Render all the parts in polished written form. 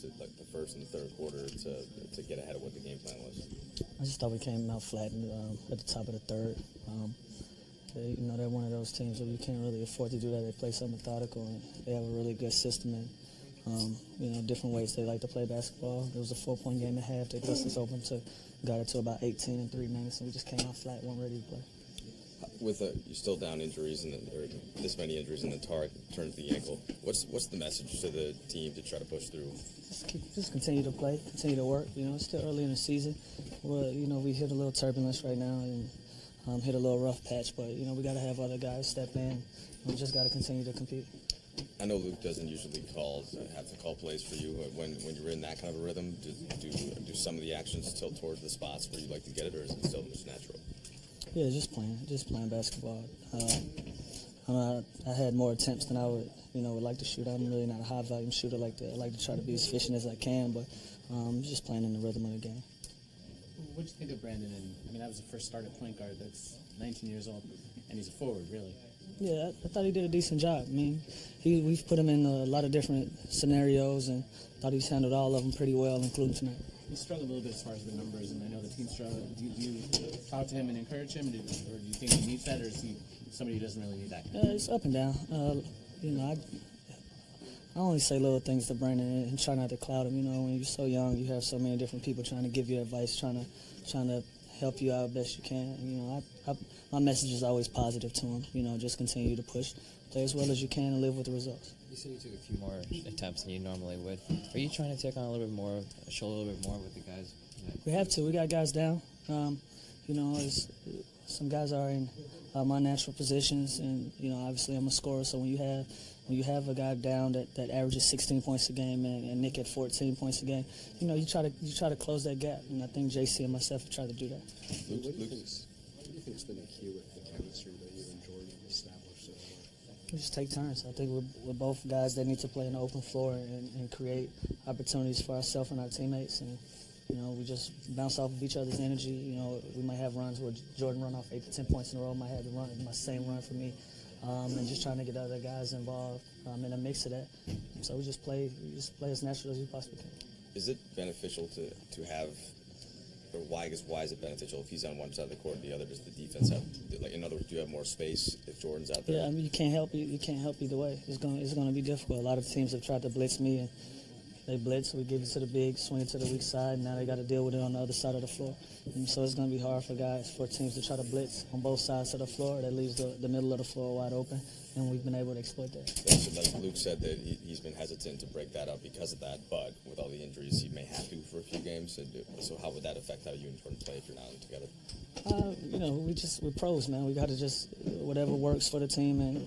minutes, like the first and the third quarter, to get ahead of what the game plan was? I just thought we came out flat at the top of the third. They're one of those teams where you can't really afford to do that. They play so methodical, and they have a really good system and, different ways they like to play basketball. It was a 4-point game at half. They bust us open got it to about 18 in 3 minutes, and we just came out flat, weren't ready to play. With you're still down injuries or this many injuries, and then Tarek turns the ankle. What's the message to the team to try to push through? Just continue to play, continue to work. It's still early in the season. We hit a little turbulence right now and hit a little rough patch, but we got to have other guys step in. We just got to continue to compete. I know Luke doesn't usually have to call plays for you. When you're in that kind of a rhythm, do some of the actions tilt towards the spots where you like to get it, or is it still just natural? Yeah, just playing basketball. I had more attempts than I would like to shoot. I'm really not a high volume shooter like that. I like to try to be as efficient as I can, but just playing in the rhythm of the game. What did you think of Brandon? That was the first start at point guard. That's 19 years old, and he's a forward, really. Yeah, I thought he did a decent job. We've put him in a lot of different scenarios, and thought he's handled all of them pretty well, including tonight. He struggled a little bit as far as the numbers, and I know the team struggled. Do you talk to him and encourage him, or do you think he needs that, or is he somebody who doesn't really need that? It's up and down. I only say little things to Brandon and try not to cloud him. When you're so young, you have so many different people trying to give you advice, trying to help you out best you can. My message is always positive to him. Just continue to push, play as well as you can, and live with the results. You said you took a few more attempts than you normally would. Are you trying to take on a little bit more, show a little bit more with the guys? We have to. We got guys down. Some guys are in my natural positions, and obviously I'm a scorer. So when you have a guy down that averages 16 points a game and Nick at 14 points a game, you try to close that gap. And I think JC and myself have tried to do that. What do you think has been the key with the chemistry that you and Jordan have established so far? We just take turns. I think we're both guys that need to play on the open floor and create opportunities for ourselves and our teammates. And we just bounce off of each other's energy. We might have runs where Jordan run off 8 to 10 points in a row. Might have my same run for me. And just trying to get other guys involved in a mix of that. So we just play as natural as we possibly can. Is it beneficial to have, or why is it beneficial if he's on one side of the court and the other? Does the defense have, in other words, do you have more space if Jordan's out there? Yeah, you can't help either way. It's going to be difficult. A lot of teams have tried to blitz me, and they blitz. We give it to the big, swing it to the weak side, and now they got to deal with it on the other side of the floor. And so it's going to be hard for teams to try to blitz on both sides of the floor. That leaves the middle of the floor wide open, and we've been able to exploit that. Like Luke said, that he's been hesitant to break that up because of that, but with all the injuries, he may have to for a few games. So how would that affect how you and Jordan play if you're not together? We're pros, man. We got to just whatever works for the team and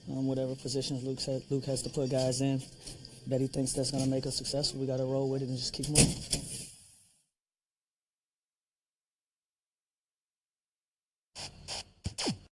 whatever positions Luke has to put guys in that he thinks that's going to make us successful. We got to roll with it and just keep moving.